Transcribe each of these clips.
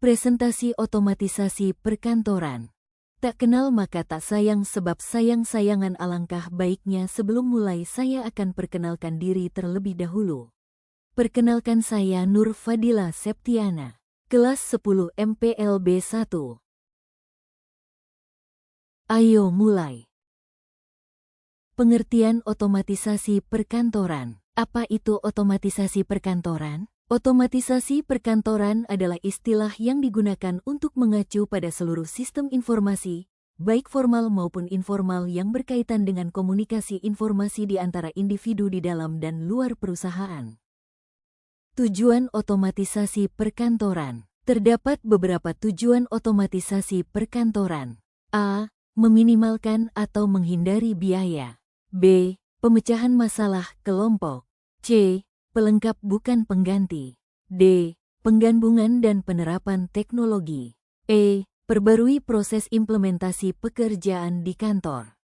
Presentasi otomatisasi perkantoran. Tak kenal maka tak sayang sebab sayang-sayangan alangkah baiknya sebelum mulai saya akan perkenalkan diri terlebih dahulu. Perkenalkan saya Nur Fadila Septiana, kelas 10 MPLB 1. Ayo mulai. Pengertian otomatisasi perkantoran. Apa itu otomatisasi perkantoran? Otomatisasi perkantoran adalah istilah yang digunakan untuk mengacu pada seluruh sistem informasi, baik formal maupun informal yang berkaitan dengan komunikasi informasi di antara individu di dalam dan luar perusahaan. Tujuan otomatisasi perkantoran. Terdapat beberapa tujuan otomatisasi perkantoran. A. Meminimalkan atau menghindari biaya. B. Pemecahan masalah kelompok. C. Pelengkap bukan pengganti. D. Penggabungan dan penerapan teknologi. E. Perbarui proses implementasi pekerjaan di kantor.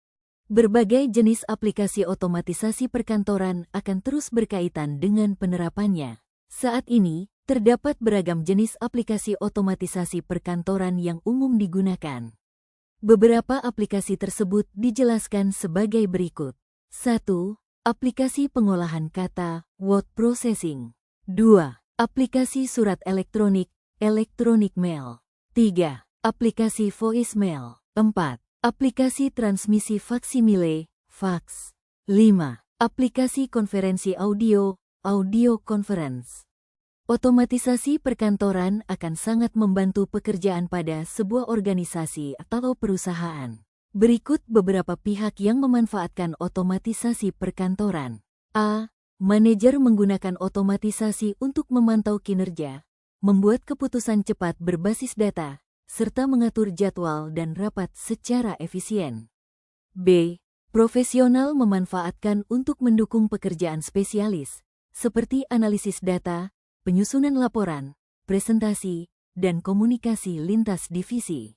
Berbagai jenis aplikasi otomatisasi perkantoran akan terus berkaitan dengan penerapannya. Saat ini, terdapat beragam jenis aplikasi otomatisasi perkantoran yang umum digunakan. Beberapa aplikasi tersebut dijelaskan sebagai berikut. 1. Aplikasi pengolahan kata, word processing. 2. Aplikasi surat elektronik, electronic mail. 3. Aplikasi voicemail. 4. Aplikasi transmisi faksimile, fax. 5. Aplikasi konferensi audio, audio conference. Otomatisasi perkantoran akan sangat membantu pekerjaan pada sebuah organisasi atau perusahaan. Berikut beberapa pihak yang memanfaatkan otomatisasi perkantoran. A. Manajer menggunakan otomatisasi untuk memantau kinerja, membuat keputusan cepat berbasis data, serta mengatur jadwal dan rapat secara efisien. B. Profesional memanfaatkan untuk mendukung pekerjaan spesialis, seperti analisis data, penyusunan laporan, presentasi, dan komunikasi lintas divisi.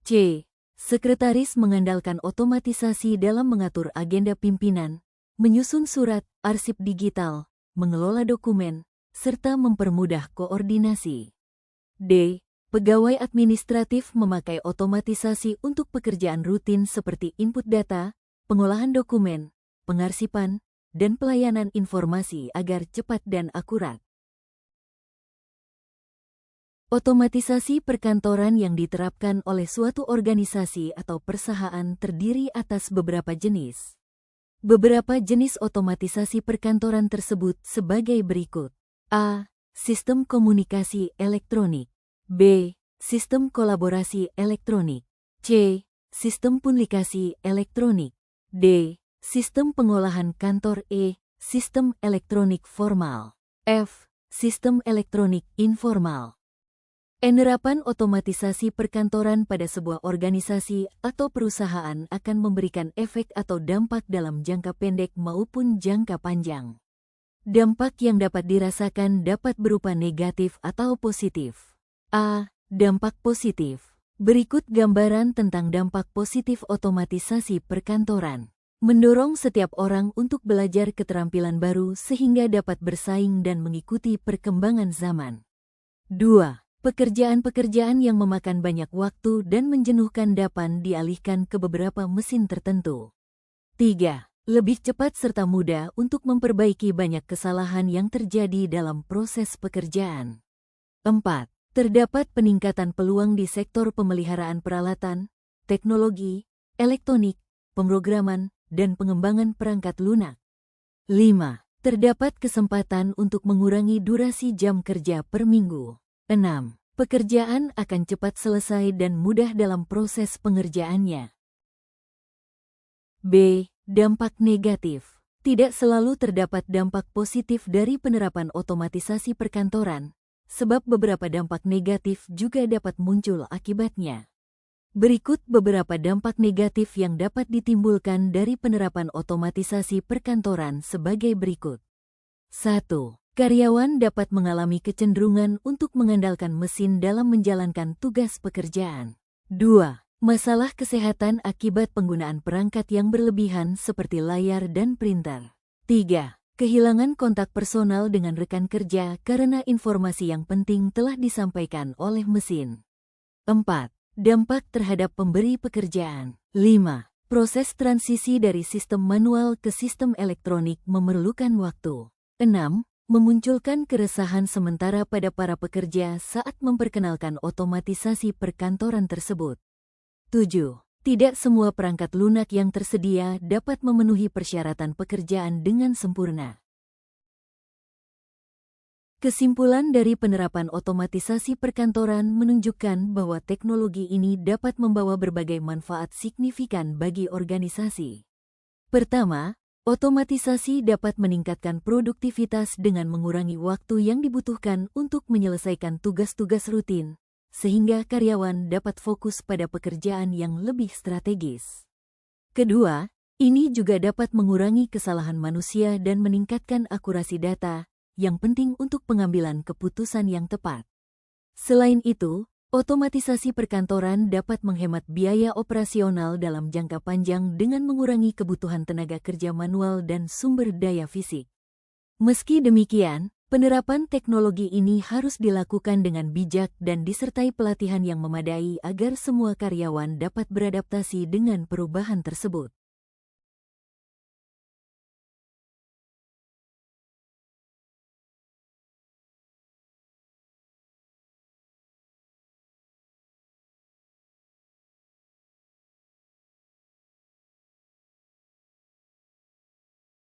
C. Sekretaris mengandalkan otomatisasi dalam mengatur agenda pimpinan, menyusun surat, arsip digital, mengelola dokumen, serta mempermudah koordinasi. D. Pegawai administratif memakai otomatisasi untuk pekerjaan rutin seperti input data, pengolahan dokumen, pengarsipan, dan pelayanan informasi agar cepat dan akurat. Otomatisasi perkantoran yang diterapkan oleh suatu organisasi atau perusahaan terdiri atas beberapa jenis. Beberapa jenis otomatisasi perkantoran tersebut sebagai berikut. A. Sistem komunikasi elektronik. B. Sistem kolaborasi elektronik. C. Sistem publikasi elektronik. D. Sistem pengolahan kantor. E. Sistem elektronik formal. F. Sistem elektronik informal. Penerapan otomatisasi perkantoran pada sebuah organisasi atau perusahaan akan memberikan efek atau dampak dalam jangka pendek maupun jangka panjang. Dampak yang dapat dirasakan dapat berupa negatif atau positif. A. Dampak positif. Berikut gambaran tentang dampak positif otomatisasi perkantoran. Mendorong setiap orang untuk belajar keterampilan baru sehingga dapat bersaing dan mengikuti perkembangan zaman. 2. Pekerjaan-pekerjaan yang memakan banyak waktu dan menjenuhkan dapat dialihkan ke beberapa mesin tertentu. 3. Lebih cepat serta mudah untuk memperbaiki banyak kesalahan yang terjadi dalam proses pekerjaan. 4. Terdapat peningkatan peluang di sektor pemeliharaan peralatan, teknologi, elektronik, pemrograman, dan pengembangan perangkat lunak. 5. Terdapat kesempatan untuk mengurangi durasi jam kerja per minggu. 6. Pekerjaan akan cepat selesai dan mudah dalam proses pengerjaannya. B. Dampak negatif. Tidak selalu terdapat dampak positif dari penerapan otomatisasi perkantoran, sebab beberapa dampak negatif juga dapat muncul akibatnya. Berikut beberapa dampak negatif yang dapat ditimbulkan dari penerapan otomatisasi perkantoran sebagai berikut. 1. Karyawan dapat mengalami kecenderungan untuk mengandalkan mesin dalam menjalankan tugas pekerjaan. 2. Masalah kesehatan akibat penggunaan perangkat yang berlebihan seperti layar dan printer. 3. Kehilangan kontak personal dengan rekan kerja karena informasi yang penting telah disampaikan oleh mesin. 4. Dampak terhadap pemberi pekerjaan. 5. Proses transisi dari sistem manual ke sistem elektronik memerlukan waktu. 6. Memunculkan keresahan sementara pada para pekerja saat memperkenalkan otomatisasi perkantoran tersebut. 7. Tidak semua perangkat lunak yang tersedia dapat memenuhi persyaratan pekerjaan dengan sempurna. Kesimpulan dari penerapan otomatisasi perkantoran menunjukkan bahwa teknologi ini dapat membawa berbagai manfaat signifikan bagi organisasi. Pertama, otomatisasi dapat meningkatkan produktivitas dengan mengurangi waktu yang dibutuhkan untuk menyelesaikan tugas-tugas rutin, sehingga karyawan dapat fokus pada pekerjaan yang lebih strategis. Kedua, ini juga dapat mengurangi kesalahan manusia dan meningkatkan akurasi data, yang penting untuk pengambilan keputusan yang tepat. Selain itu, otomatisasi perkantoran dapat menghemat biaya operasional dalam jangka panjang dengan mengurangi kebutuhan tenaga kerja manual dan sumber daya fisik. Meski demikian, penerapan teknologi ini harus dilakukan dengan bijak dan disertai pelatihan yang memadai agar semua karyawan dapat beradaptasi dengan perubahan tersebut.